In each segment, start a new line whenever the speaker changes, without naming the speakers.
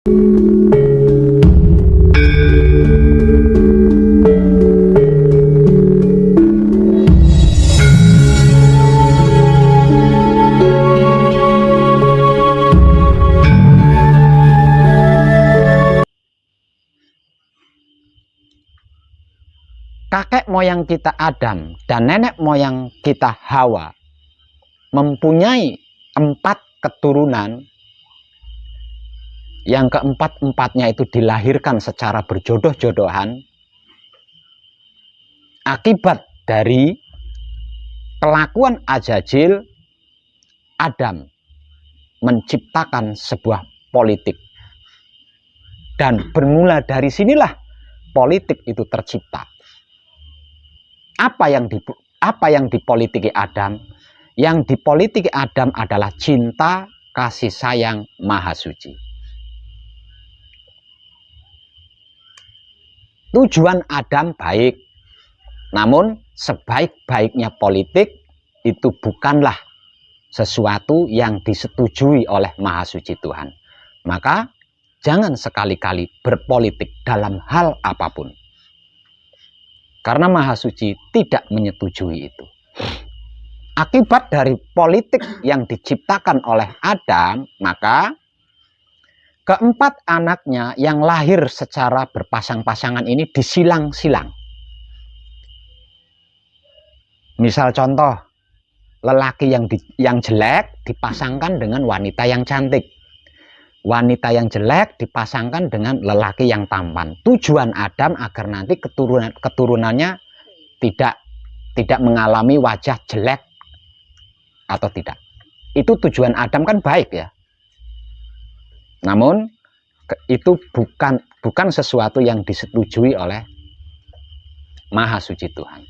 Kakek moyang kita Adam dan nenek moyang kita Hawa mempunyai 4 keturunan. Yang keempat-empatnya itu dilahirkan secara berjodoh-jodohan akibat dari kelakuan Azazil. Adam menciptakan sebuah politik, dan bermula dari sinilah politik itu tercipta. Apa yang dipolitiki Adam? Yang dipolitiki Adam adalah cinta kasih sayang Maha Suci. Tujuan Adam baik, namun sebaik-baiknya politik itu bukanlah sesuatu yang disetujui oleh Maha Suci Tuhan. Maka jangan sekali-kali berpolitik dalam hal apapun, karena Maha Suci tidak menyetujui itu. Akibat dari politik yang diciptakan oleh Adam, maka keempat anaknya yang lahir secara berpasang-pasangan ini disilang-silang. Misal contoh, lelaki yang jelek dipasangkan dengan wanita yang cantik. Wanita yang jelek dipasangkan dengan lelaki yang tampan. Tujuan Adam agar nanti keturunannya tidak mengalami wajah jelek atau tidak. Itu tujuan Adam, kan baik ya. Namun itu bukan sesuatu yang disetujui oleh Maha Suci Tuhan.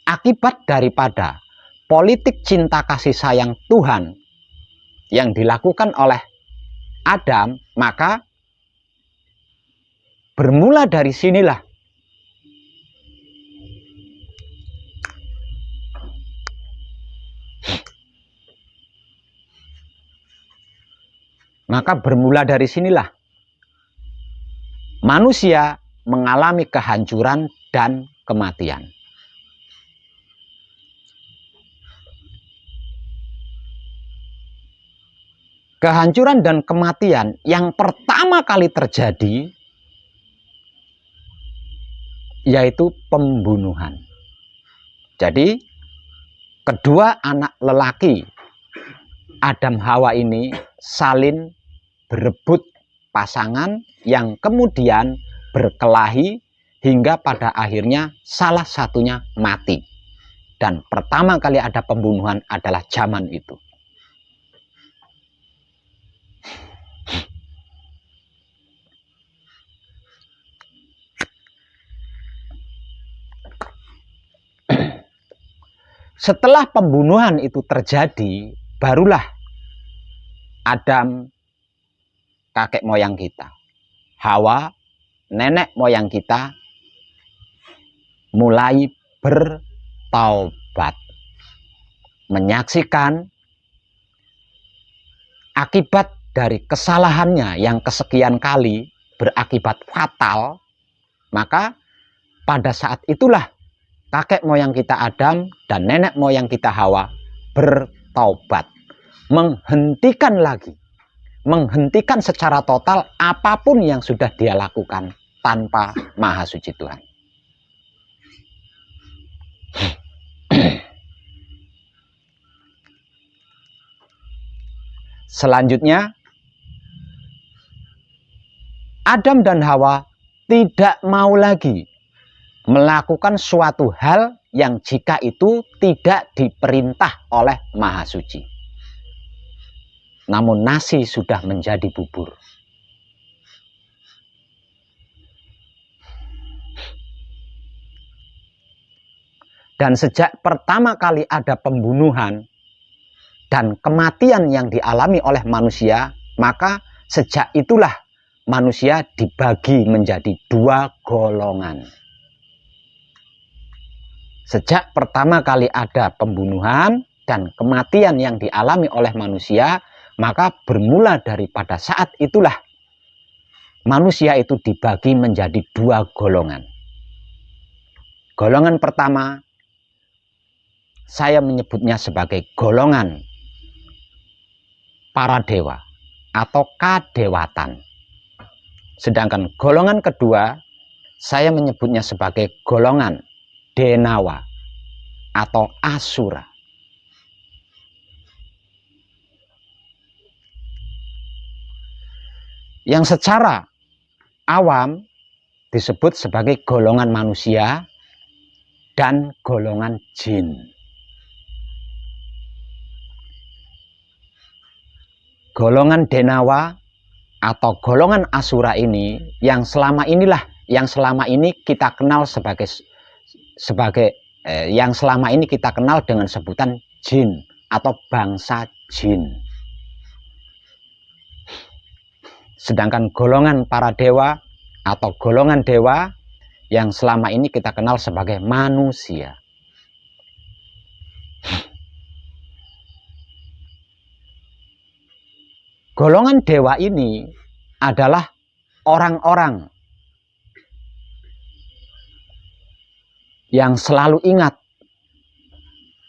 Akibat daripada politik cinta kasih sayang Tuhan yang dilakukan oleh Adam, maka bermula dari sinilah manusia mengalami kehancuran dan kematian. Kehancuran dan kematian yang pertama kali terjadi yaitu pembunuhan. Jadi kedua anak lelaki Adam Hawa ini saling berebut pasangan yang kemudian berkelahi hingga pada akhirnya salah satunya mati. Dan pertama kali ada pembunuhan adalah zaman itu. Setelah pembunuhan itu terjadi, barulah Adam, kakek moyang kita, Hawa, nenek moyang kita, mulai bertaubat, menyaksikan akibat dari kesalahannya yang kesekian kali berakibat fatal. Maka pada saat itulah kakek moyang kita Adam dan nenek moyang kita Hawa bertaubat, menghentikan secara total apapun yang sudah dia lakukan tanpa Maha Suci Tuhan. Selanjutnya, Adam dan Hawa tidak mau lagi melakukan suatu hal yang jika itu tidak diperintah oleh Maha Suci. Namun nasi sudah menjadi bubur. Dan sejak pertama kali ada pembunuhan dan kematian yang dialami oleh manusia, maka sejak itulah manusia dibagi menjadi 2 golongan. Sejak pertama kali ada pembunuhan dan kematian yang dialami oleh manusia, maka bermula daripada saat itulah manusia itu dibagi menjadi dua golongan. Golongan pertama, saya menyebutnya sebagai golongan para dewa atau kadewatan. Sedangkan golongan kedua, saya menyebutnya sebagai golongan denawa atau asura. Yang secara awam disebut sebagai golongan manusia dan golongan jin. Golongan denawa atau golongan asura ini yang selama ini kita kenal yang selama ini kita kenal dengan sebutan jin atau bangsa jin. Sedangkan golongan para dewa atau golongan dewa yang selama ini kita kenal sebagai manusia. Golongan dewa ini adalah orang-orang yang selalu ingat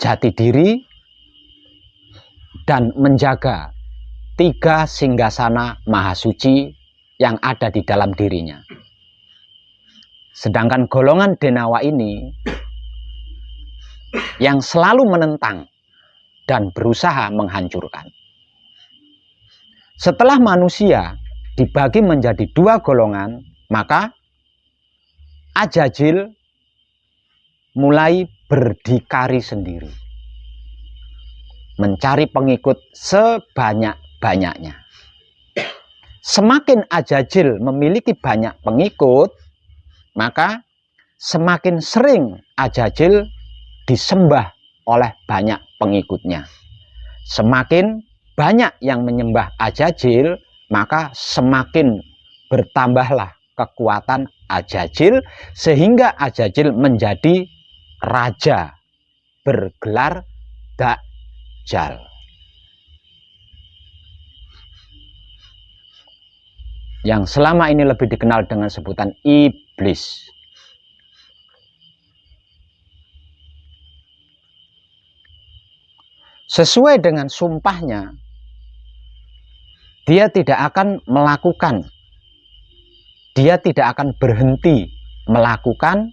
jati diri dan menjaga 3 singgasana maha suci yang ada di dalam dirinya. Sedangkan golongan denawa ini yang selalu menentang dan berusaha menghancurkan. Setelah manusia dibagi menjadi 2 golongan, maka Ajajil mulai berdikari sendiri, mencari pengikut sebanyak-banyaknya. Semakin Ajajil memiliki banyak pengikut, maka semakin sering Ajajil disembah oleh banyak pengikutnya. Semakin banyak yang menyembah Ajajil, maka semakin bertambahlah kekuatan Ajajil, sehingga Ajajil menjadi raja bergelar Dajjal. Yang selama ini lebih dikenal dengan sebutan iblis. Sesuai dengan sumpahnya, dia tidak akan berhenti melakukan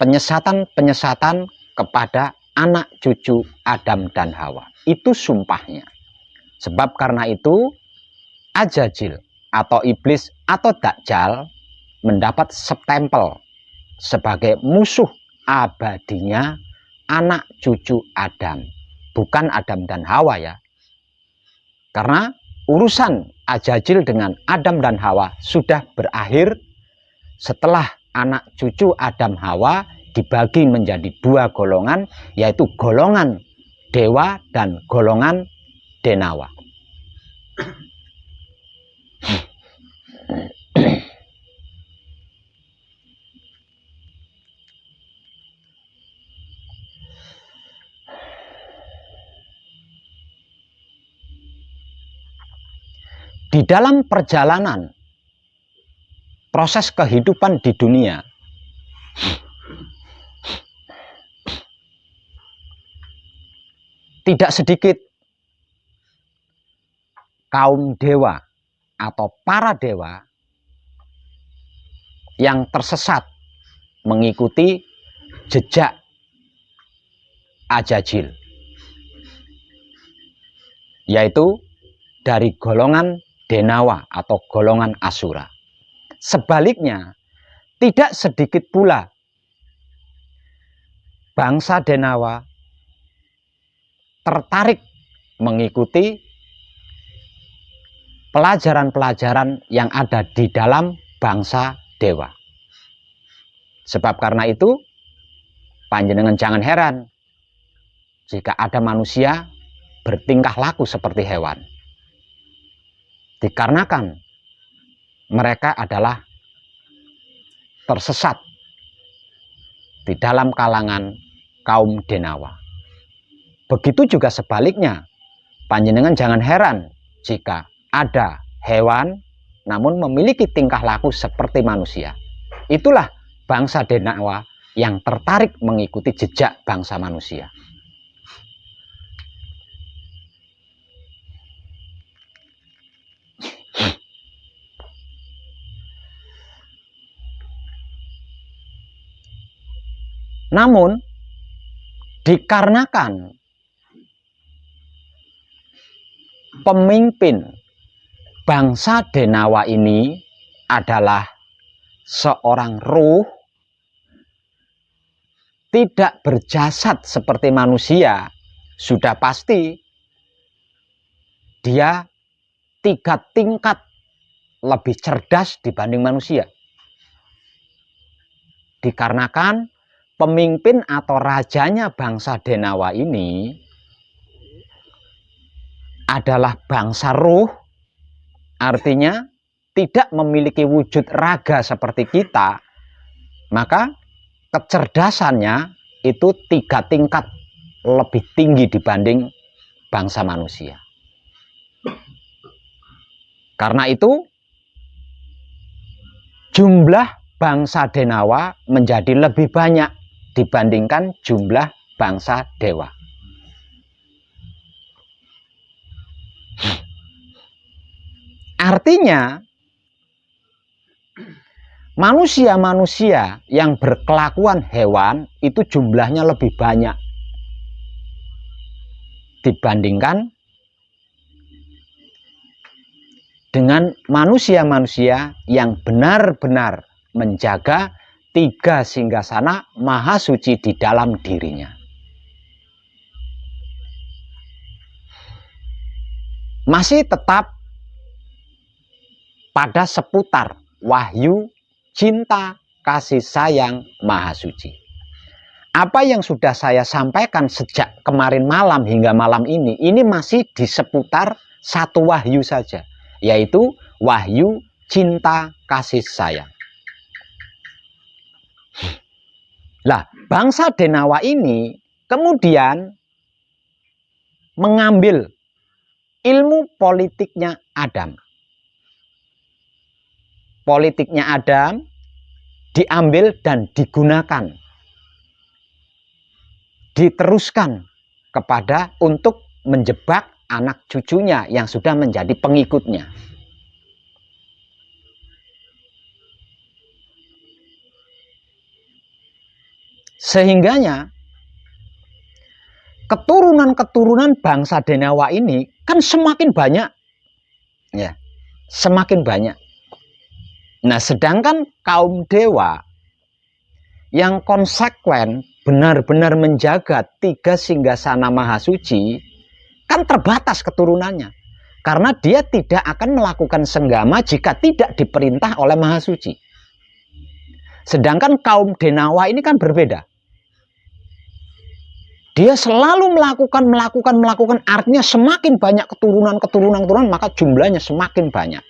penyesatan kepada anak cucu Adam dan Hawa. Itu sumpahnya. Sebab karena itu Ajajil atau iblis atau Dajjal mendapat stempel sebagai musuh abadinya anak cucu Adam. Bukan Adam dan Hawa ya. Karena urusan Ajajil dengan Adam dan Hawa sudah berakhir setelah anak cucu Adam Hawa dibagi menjadi 2 golongan, yaitu golongan dewa dan golongan denawa. Di dalam perjalanan proses kehidupan di dunia, tidak sedikit kaum dewa atau para dewa yang tersesat mengikuti jejak Ajajil, yaitu dari golongan denawa atau golongan asura. Sebaliknya, tidak sedikit pula bangsa denawa tertarik mengikuti pelajaran-pelajaran yang ada di dalam bangsa dewa. Sebab karena itu, panjenengan jangan heran jika ada manusia bertingkah laku seperti hewan. Dikarenakan mereka adalah tersesat di dalam kalangan kaum denawa. Begitu juga sebaliknya, panjenengan jangan heran jika ada hewan namun memiliki tingkah laku seperti manusia. Itulah bangsa Denawa yang tertarik mengikuti jejak bangsa manusia. Namun, dikarenakan pemimpin bangsa Denawa ini adalah seorang ruh, tidak berjasad seperti manusia, sudah pasti dia 3 tingkat lebih cerdas dibanding manusia. Dikarenakan pemimpin atau rajanya bangsa Denawa ini adalah bangsa ruh, artinya tidak memiliki wujud raga seperti kita, maka kecerdasannya itu 3 tingkat lebih tinggi dibanding bangsa manusia. Karena itu jumlah bangsa Denawa menjadi lebih banyak dibandingkan jumlah bangsa dewa. Artinya manusia-manusia yang berkelakuan hewan itu jumlahnya lebih banyak dibandingkan dengan manusia-manusia yang benar-benar menjaga 3 singgasana maha suci di dalam dirinya. Masih tetap pada seputar wahyu, cinta, kasih sayang maha suci. Apa yang sudah saya sampaikan sejak kemarin malam hingga malam ini masih di seputar 1 wahyu saja, yaitu wahyu, cinta, kasih sayang. Lah, bangsa Denawa ini kemudian mengambil ilmu politiknya Adam. Politiknya Adam diambil dan digunakan, diteruskan kepada untuk menjebak anak cucunya yang sudah menjadi pengikutnya. Sehingganya keturunan-keturunan bangsa Denawa ini kan semakin banyak, ya, semakin banyak. Nah, sedangkan kaum dewa yang konsekuen benar-benar menjaga 3 singgasana maha suci kan terbatas keturunannya, karena dia tidak akan melakukan senggama jika tidak diperintah oleh maha suci. Sedangkan kaum Denawa ini kan berbeda. Dia selalu melakukan, artinya semakin banyak keturunan, maka jumlahnya semakin banyak.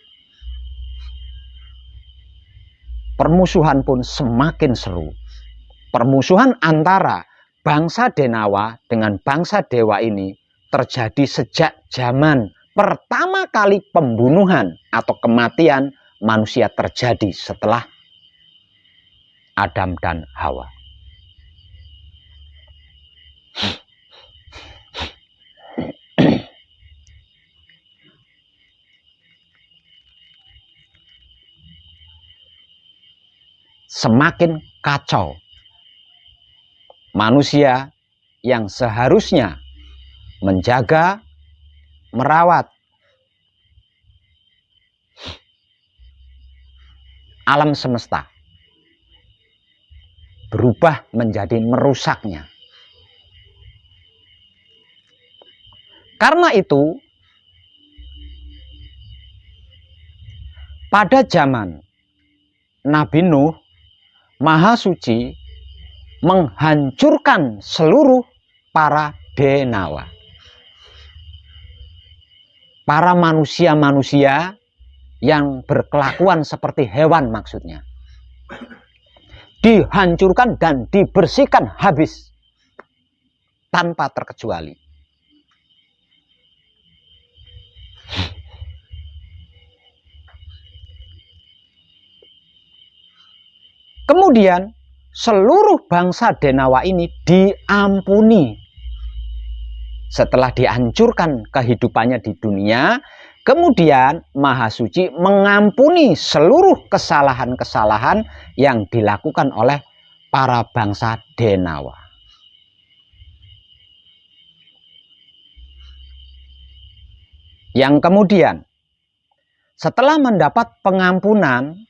Permusuhan pun semakin seru. Permusuhan antara bangsa Denawa dengan bangsa dewa ini terjadi sejak zaman pertama kali pembunuhan atau kematian manusia terjadi setelah Adam dan Hawa. Semakin kacau. Manusia yang seharusnya menjaga, merawat alam semesta berubah menjadi merusaknya. Karena itu, pada zaman Nabi Nuh, Maha Suci menghancurkan seluruh para Denawa. Para manusia-manusia yang berkelakuan seperti hewan maksudnya. Dihancurkan dan dibersihkan habis tanpa terkecuali. Kemudian seluruh bangsa Denawa ini diampuni. Setelah dihancurkan kehidupannya di dunia, kemudian Maha Suci mengampuni seluruh kesalahan-kesalahan yang dilakukan oleh para bangsa Denawa. Yang kemudian, setelah mendapat pengampunan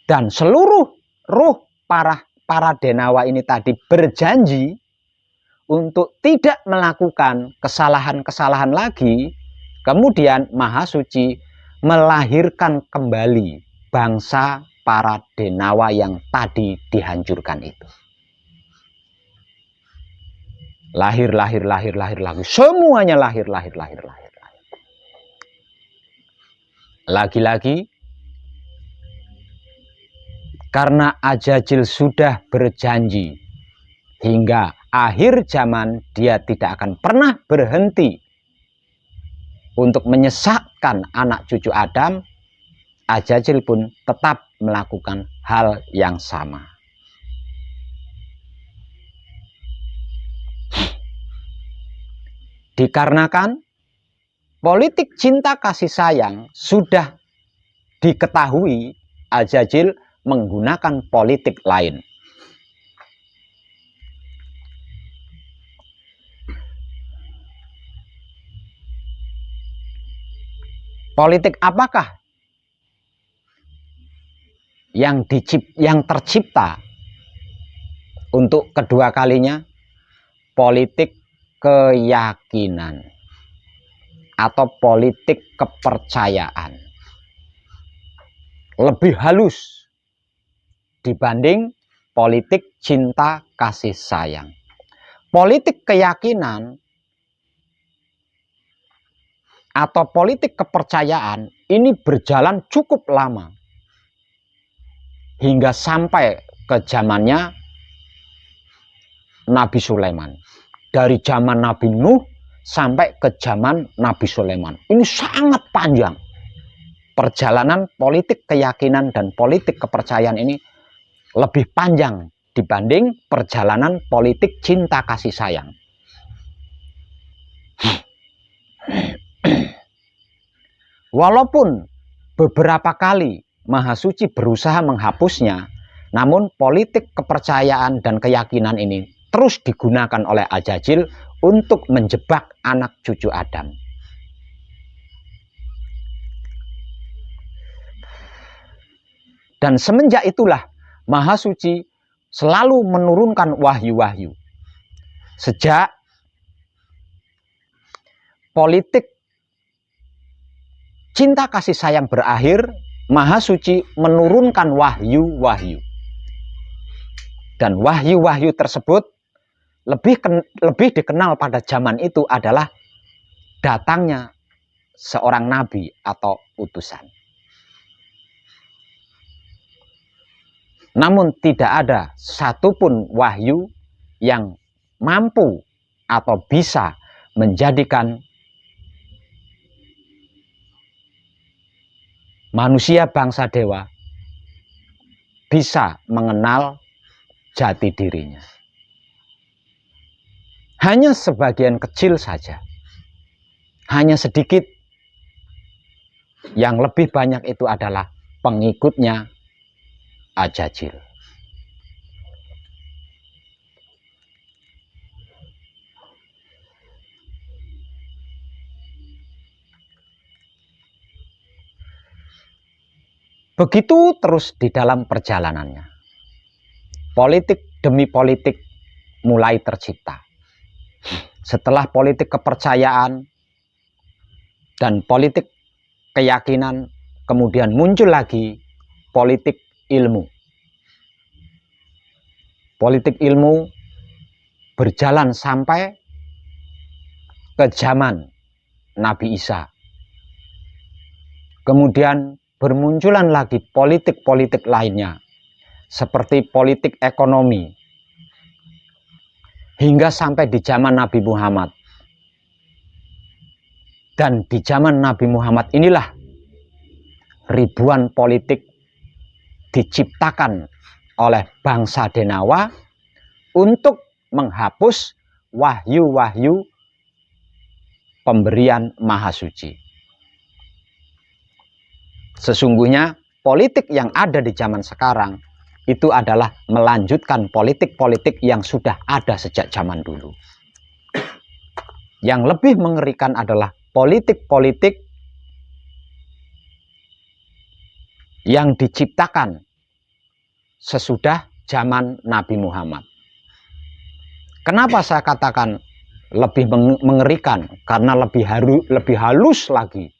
dan seluruh ruh para Denawa ini tadi berjanji untuk tidak melakukan kesalahan-kesalahan lagi, kemudian Maha Suci melahirkan kembali bangsa para Denawa yang tadi dihancurkan itu. Lahir lagi, semuanya lahir. Lagi-lagi, karena Ajajil sudah berjanji hingga akhir zaman dia tidak akan pernah berhenti untuk menyesatkan anak cucu Adam, Ajajil pun tetap melakukan hal yang sama. Dikarenakan politik cinta kasih sayang sudah diketahui, Ajajil menggunakan politik lain. Politik apakah yang tercipta untuk kedua kalinya? Politik keyakinan atau politik kepercayaan. Lebih halus dibanding politik cinta kasih sayang. Politik keyakinan atau politik kepercayaan ini berjalan cukup lama hingga sampai ke zamannya Nabi Sulaiman. Dari zaman Nabi Nuh sampai ke zaman Nabi Sulaiman. Ini sangat panjang. Perjalanan politik keyakinan dan politik kepercayaan ini lebih panjang dibanding perjalanan politik cinta kasih sayang. Walaupun beberapa kali Maha Suci berusaha menghapusnya, namun politik kepercayaan dan keyakinan ini terus digunakan oleh Ajajil untuk menjebak anak cucu Adam. Dan semenjak itulah Maha Suci selalu menurunkan wahyu-wahyu. Sejak politik cinta kasih sayang berakhir, Maha Suci menurunkan wahyu-wahyu. Dan wahyu-wahyu tersebut lebih dikenal pada zaman itu adalah datangnya seorang nabi atau utusan. Namun tidak ada satupun wahyu yang mampu atau bisa menjadikan manusia bangsa dewa bisa mengenal jati dirinya. Hanya sebagian kecil saja, hanya sedikit. Yang lebih banyak itu adalah pengikutnya Ajajil. Begitu terus di dalam perjalanannya. Politik demi politik mulai tercipta. Setelah politik kepercayaan dan politik keyakinan, kemudian muncul lagi politik ilmu. Politik ilmu berjalan sampai ke zaman Nabi Isa. Kemudian bermunculan lagi politik-politik lainnya, seperti politik ekonomi, hingga sampai di zaman Nabi Muhammad. Dan di zaman Nabi Muhammad inilah ribuan politik diciptakan oleh bangsa Denawa untuk menghapus wahyu-wahyu pemberian Maha Suci. Sesungguhnya politik yang ada di zaman sekarang itu adalah melanjutkan politik-politik yang sudah ada sejak zaman dulu. Yang lebih mengerikan adalah politik-politik yang diciptakan sesudah zaman Nabi Muhammad. Kenapa saya katakan lebih mengerikan? Karena lebih halus lagi.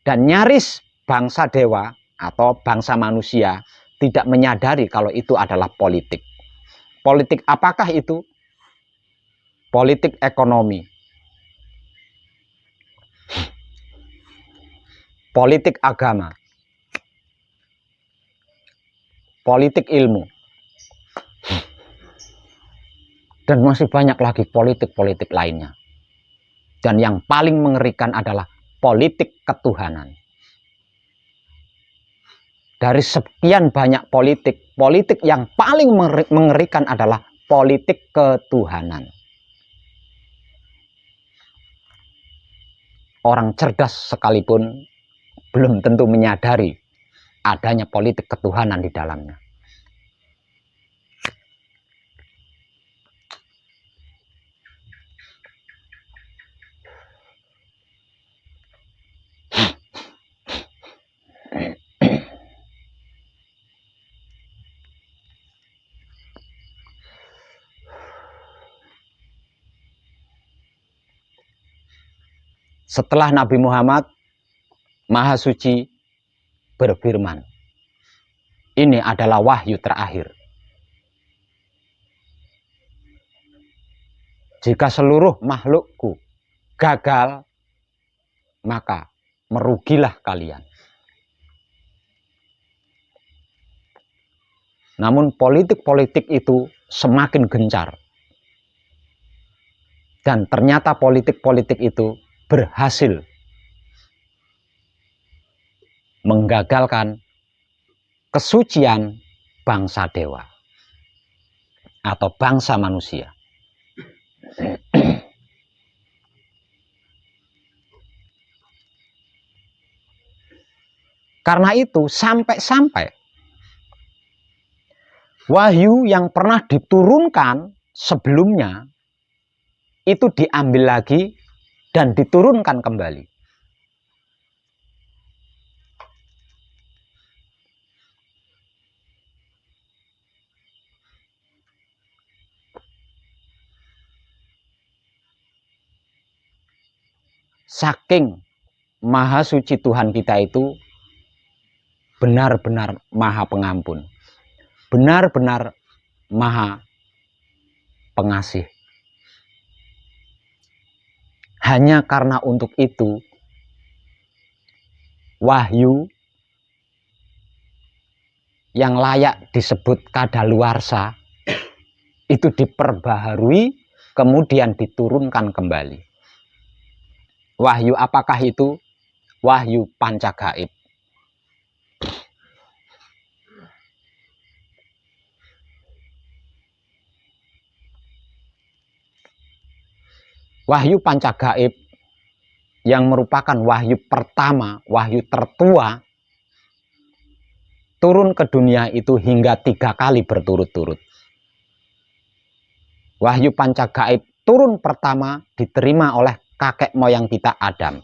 Dan nyaris bangsa dewa atau bangsa manusia tidak menyadari kalau itu adalah politik. Politik apakah itu? Politik ekonomi. Politik agama. Politik ilmu. Dan masih banyak lagi politik-politik lainnya. Dan yang paling mengerikan adalah politik ketuhanan. Dari sekian banyak politik, politik yang paling mengerikan adalah politik ketuhanan. Orang cerdas sekalipun belum tentu menyadari adanya politik ketuhanan di dalamnya. Setelah Nabi Muhammad, Maha Suci berfirman, ini adalah wahyu terakhir. Jika seluruh makhlukku gagal, maka merugilah kalian. Namun politik-politik itu semakin gencar. Dan ternyata politik-politik itu berhasil menggagalkan kesucian bangsa dewa atau bangsa manusia. Karena itu sampai-sampai wahyu yang pernah diturunkan sebelumnya itu diambil lagi dan diturunkan kembali. Saking Maha Suci Tuhan kita itu benar-benar Maha Pengampun, benar-benar Maha Pengasih. Hanya karena untuk itu, wahyu yang layak disebut kadaluarsa itu diperbaharui, kemudian diturunkan kembali. Wahyu apakah itu? Wahyu pancagaib. Wahyu pancagaib yang merupakan wahyu pertama, wahyu tertua, turun ke dunia itu hingga 3 kali berturut-turut. Wahyu pancagaib turun pertama diterima oleh kakek moyang kita Adam.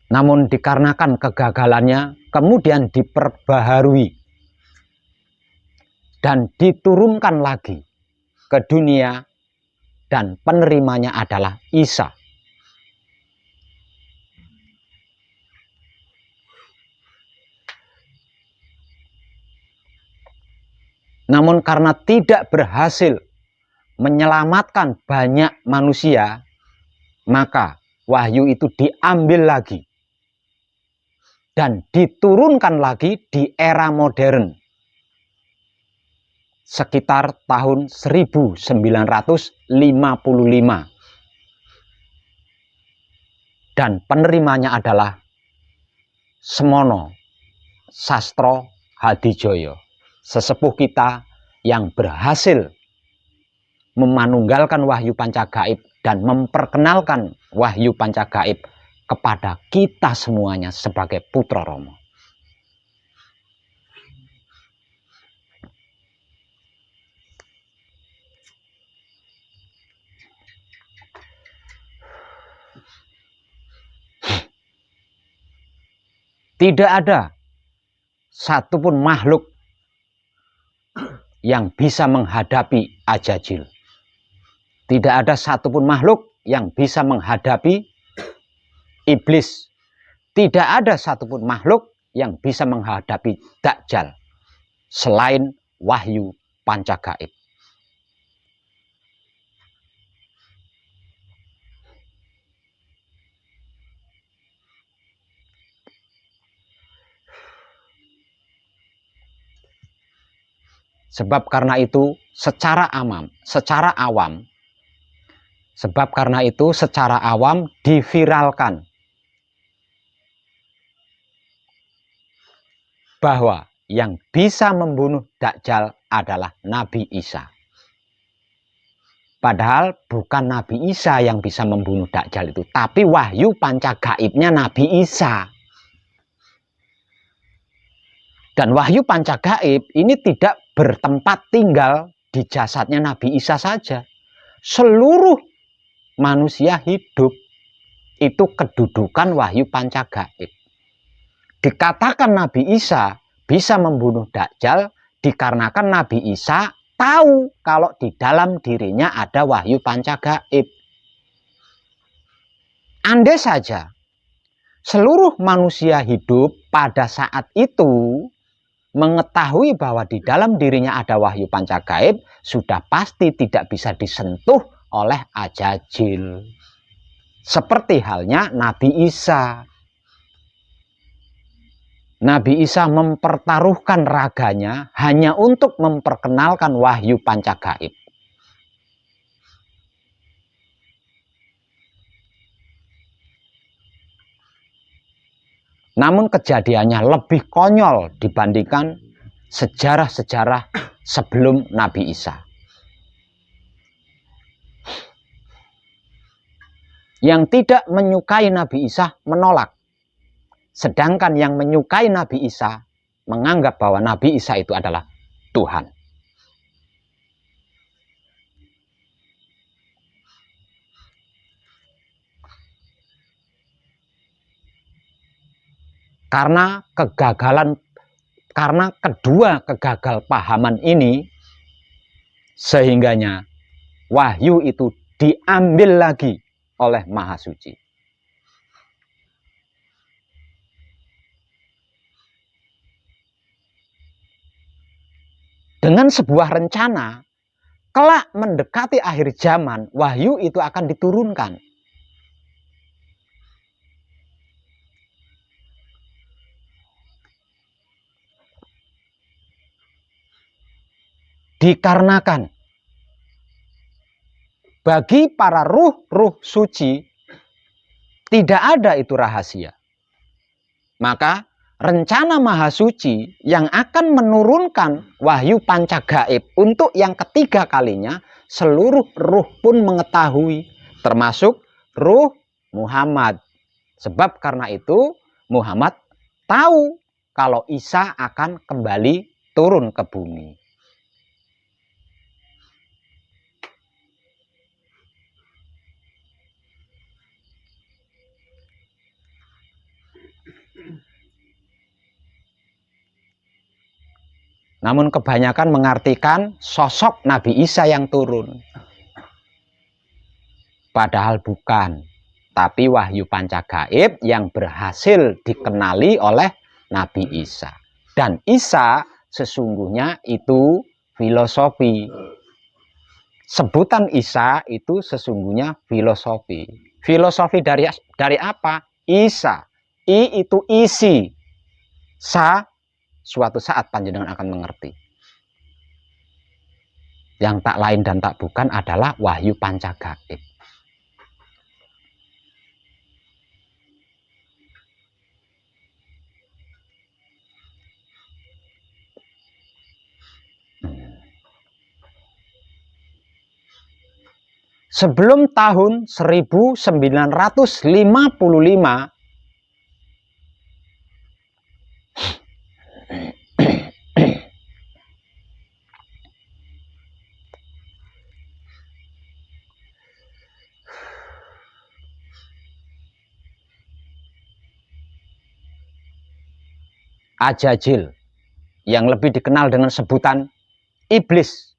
Namun dikarenakan kegagalannya, kemudian diperbaharui dan diturunkan lagi ke dunia, dan penerimanya adalah Isa. Namun karena tidak berhasil menyelamatkan banyak manusia, maka wahyu itu diambil lagi dan diturunkan lagi di era modern sekitar tahun 1955. 1955 dan penerimanya adalah Semono Sastro Hadijoyo, sesepuh kita yang berhasil memanunggalkan wahyu pancagaib dan memperkenalkan wahyu pancagaib kepada kita semuanya sebagai putra Romo. Tidak ada satupun makhluk yang bisa menghadapi Ajajil. Tidak ada satupun makhluk yang bisa menghadapi iblis. Tidak ada satupun makhluk yang bisa menghadapi Dajjal selain wahyu pancagaib. Sebab karena itu secara awam diviralkan bahwa yang bisa membunuh Dajjal adalah Nabi Isa. Padahal bukan Nabi Isa yang bisa membunuh Dajjal itu, tapi wahyu pancagaibnya Nabi Isa. Dan wahyu pancagaib ini tidak bertempat tinggal di jasadnya Nabi Isa saja. Seluruh manusia hidup itu kedudukan wahyu pancagaib. Dikatakan Nabi Isa bisa membunuh Dajjal dikarenakan Nabi Isa tahu kalau di dalam dirinya ada wahyu pancagaib. Andai saja seluruh manusia hidup pada saat itu mengetahui bahwa di dalam dirinya ada wahyu pancagaib, sudah pasti tidak bisa disentuh oleh Ajajil. Seperti halnya Nabi Isa. Nabi Isa mempertaruhkan raganya hanya untuk memperkenalkan wahyu pancagaib. Namun kejadiannya lebih konyol dibandingkan sejarah-sejarah sebelum Nabi Isa. Yang tidak menyukai Nabi Isa menolak. Sedangkan yang menyukai Nabi Isa menganggap bahwa Nabi Isa itu adalah Tuhan. Karena kedua kegagalpahaman ini, sehingganya wahyu itu diambil lagi oleh Maha Suci. Dengan sebuah rencana, kelak mendekati akhir zaman, wahyu itu akan diturunkan. Dikarenakan bagi para ruh-ruh suci tidak ada itu rahasia. Maka rencana Maha Suci yang akan menurunkan wahyu pancagaib untuk yang ketiga kalinya, seluruh ruh pun mengetahui, termasuk ruh Muhammad. Sebab karena itu Muhammad tahu kalau Isa akan kembali turun ke bumi. Namun kebanyakan mengartikan sosok Nabi Isa yang turun. Padahal bukan. Tapi wahyu pancagaib yang berhasil dikenali oleh Nabi Isa. Dan Isa sesungguhnya itu filosofi. Sebutan Isa itu sesungguhnya filosofi. Filosofi dari apa? Isa. I itu isi. Sa, suatu saat panjenengan akan mengerti. Yang tak lain dan tak bukan adalah wahyu pancagaib. sebelum tahun 1955 Ajajil yang lebih dikenal dengan sebutan iblis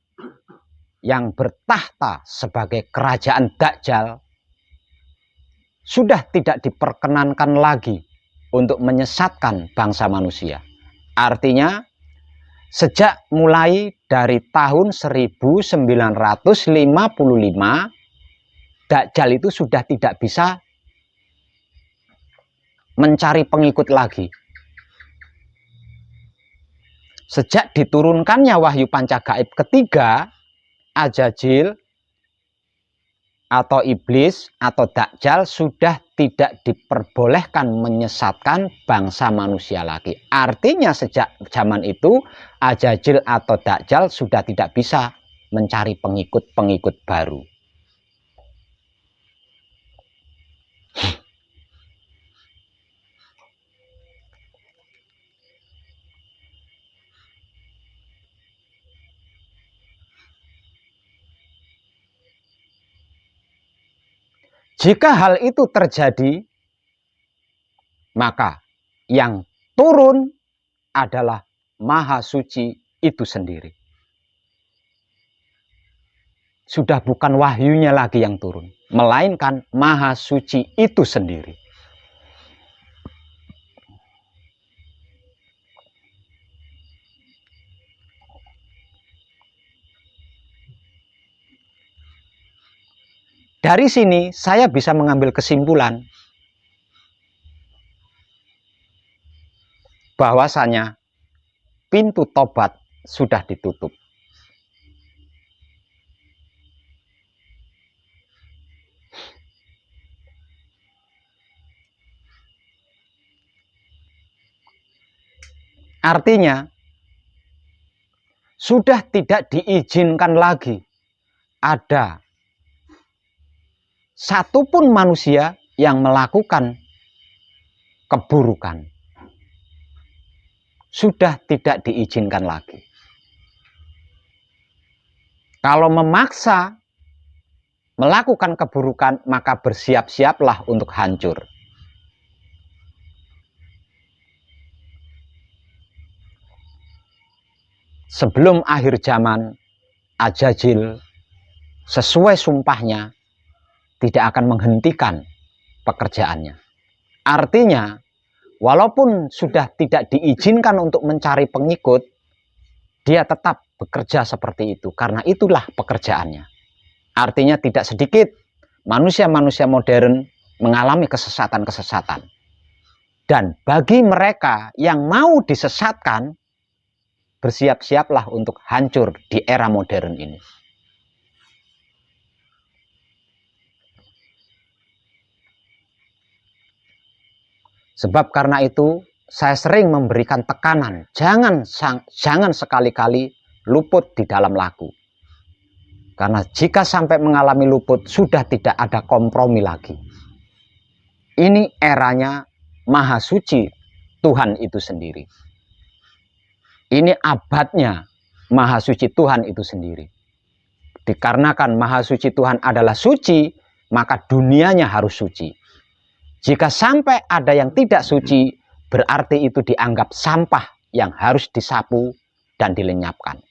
yang bertahta sebagai kerajaan Dajjal sudah tidak diperkenankan lagi untuk menyesatkan bangsa manusia. Artinya sejak mulai dari tahun 1955 Dajjal itu sudah tidak bisa mencari pengikut lagi. Sejak diturunkannya wahyu pancagaib ketiga, Ajajil atau iblis atau Dajjal sudah tidak diperbolehkan menyesatkan bangsa manusia lagi. Artinya sejak zaman itu Ajajil atau Dajjal sudah tidak bisa mencari pengikut-pengikut baru. Jika hal itu terjadi, maka yang turun adalah Maha Suci itu sendiri. Sudah bukan wahyunya lagi yang turun, melainkan Maha Suci itu sendiri. Dari sini saya bisa mengambil kesimpulan bahwasanya pintu tobat sudah ditutup. Artinya sudah tidak diizinkan lagi ada satupun manusia yang melakukan keburukan. Sudah tidak diizinkan lagi. Kalau memaksa melakukan keburukan, maka bersiap-siaplah untuk hancur. Sebelum akhir zaman, Ajajil sesuai sumpahnya tidak akan menghentikan pekerjaannya. Artinya, walaupun sudah tidak diizinkan untuk mencari pengikut, dia tetap bekerja seperti itu, karena itulah pekerjaannya. Artinya tidak sedikit manusia-manusia modern mengalami kesesatan-kesesatan. Dan bagi mereka yang mau disesatkan, bersiap-siaplah untuk hancur di era modern ini. Sebab karena itu saya sering memberikan tekanan, jangan sekali-kali luput di dalam laku. Karena jika sampai mengalami luput, sudah tidak ada kompromi lagi. Ini eranya Maha Suci Tuhan itu sendiri. Ini abadnya Maha Suci Tuhan itu sendiri. Dikarenakan Maha Suci Tuhan adalah suci, maka dunianya harus suci. Jika sampai ada yang tidak suci, berarti itu dianggap sampah yang harus disapu dan dilenyapkan.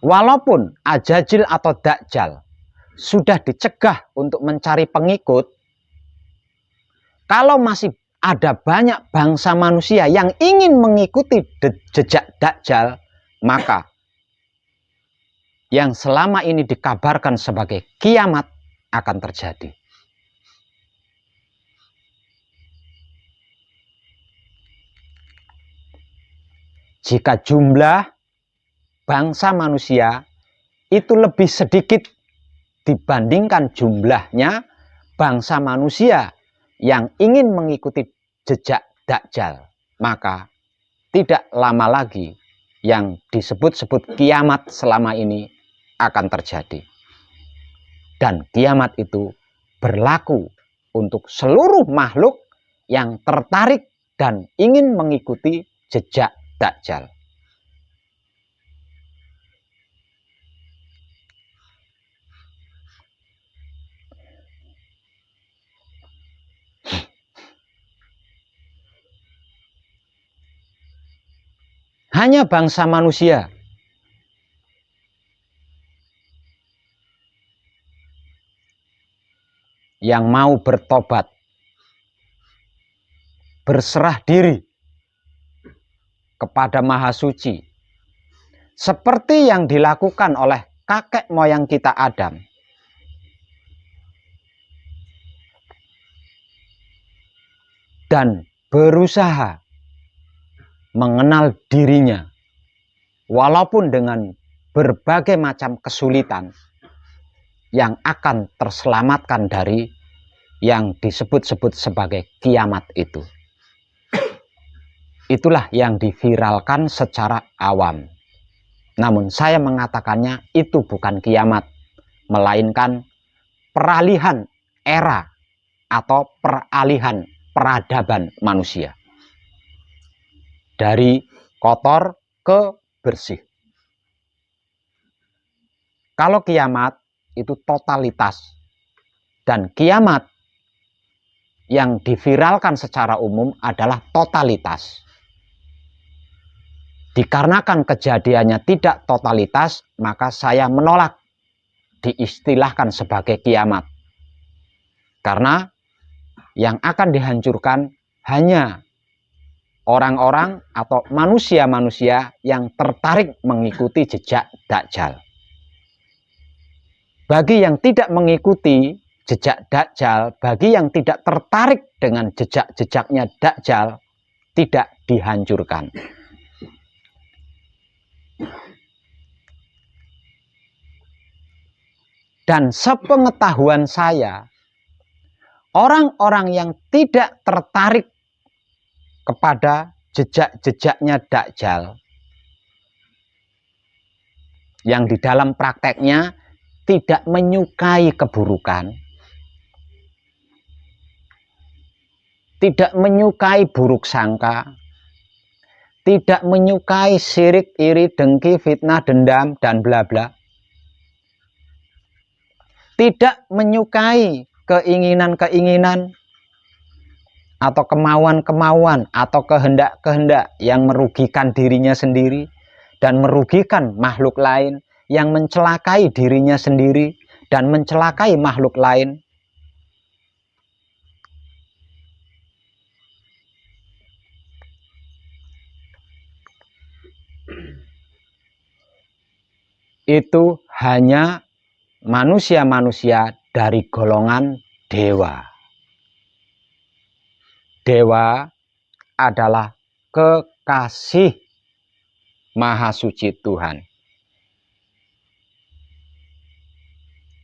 Walaupun Ajajil atau Dajjal sudah dicegah untuk mencari pengikut, kalau masih ada banyak bangsa manusia yang ingin mengikuti jejak Dajjal, maka yang selama ini dikabarkan sebagai kiamat akan terjadi. Jika jumlah bangsa manusia itu lebih sedikit dibandingkan jumlahnya bangsa manusia yang ingin mengikuti jejak Dajjal, maka tidak lama lagi yang disebut-sebut kiamat selama ini akan terjadi. Dan kiamat itu berlaku untuk seluruh makhluk yang tertarik dan ingin mengikuti jejak Dajjal. Hanya bangsa manusia yang mau bertobat, berserah diri kepada Maha Suci, seperti yang dilakukan oleh kakek moyang kita Adam, dan berusaha mengenal dirinya, walaupun dengan berbagai macam kesulitan, yang akan terselamatkan dari yang disebut-sebut sebagai kiamat itu. Itulah yang diviralkan secara awam. Namun saya mengatakannya itu bukan kiamat, melainkan peralihan era atau peralihan peradaban manusia. Dari kotor ke bersih. Kalau kiamat itu totalitas, dan kiamat yang diviralkan secara umum adalah totalitas. Dikarenakan kejadiannya tidak totalitas, maka saya menolak diistilahkan sebagai kiamat. Karena yang akan dihancurkan hanya orang-orang atau manusia-manusia yang tertarik mengikuti jejak Dajjal. Bagi yang tidak mengikuti jejak Dajjal, bagi yang tidak tertarik dengan jejak-jejaknya Dajjal, tidak dihancurkan. Dan sepengetahuan saya, orang-orang yang tidak tertarik kepada jejak-jejaknya Dajjal, yang di dalam prakteknya tidak menyukai keburukan, tidak menyukai buruk sangka, tidak menyukai syirik, iri, dengki, fitnah, dendam, dan bla bla, tidak menyukai keinginan-keinginan atau kemauan-kemauan atau kehendak-kehendak yang merugikan dirinya sendiri dan merugikan makhluk lain, yang mencelakai dirinya sendiri dan mencelakai makhluk lain. Itu hanya manusia-manusia dari golongan dewa. Dewa adalah kekasih Maha Suci Tuhan,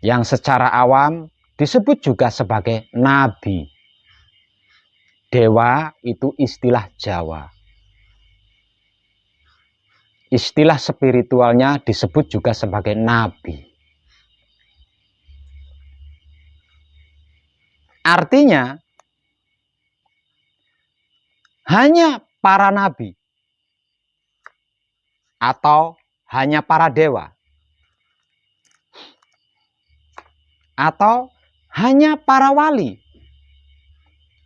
yang secara awam disebut juga sebagai nabi. Dewa itu istilah Jawa. Istilah spiritualnya disebut juga sebagai nabi. Artinya, hanya para nabi atau hanya para dewa atau hanya para wali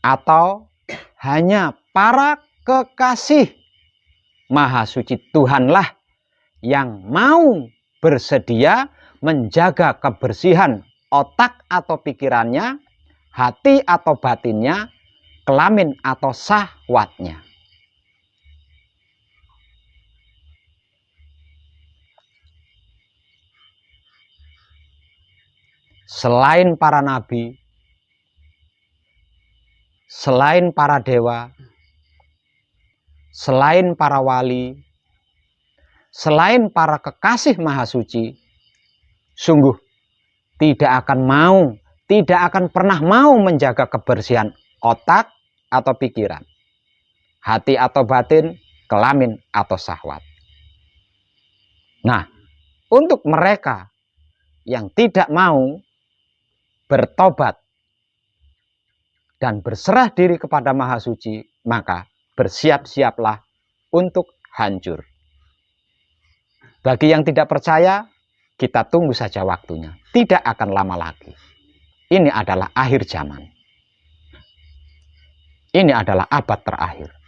atau hanya para kekasih Maha Suci Tuhanlah yang mau bersedia menjaga kebersihan otak atau pikirannya, hati atau batinnya, kelamin atau syahwatnya. Selain para nabi, selain para dewa, selain para wali, selain para kekasih Maha Suci, sungguh tidak akan pernah mau menjaga kebersihan otak atau pikiran. hati atau batin, kelamin atau syahwat. Nah, untuk mereka yang tidak mau bertobat dan berserah diri kepada Maha Suci, maka bersiap-siaplah untuk hancur. Bagi yang tidak percaya, kita tunggu saja waktunya. Tidak akan lama lagi. Ini adalah akhir zaman. Ini adalah abad terakhir.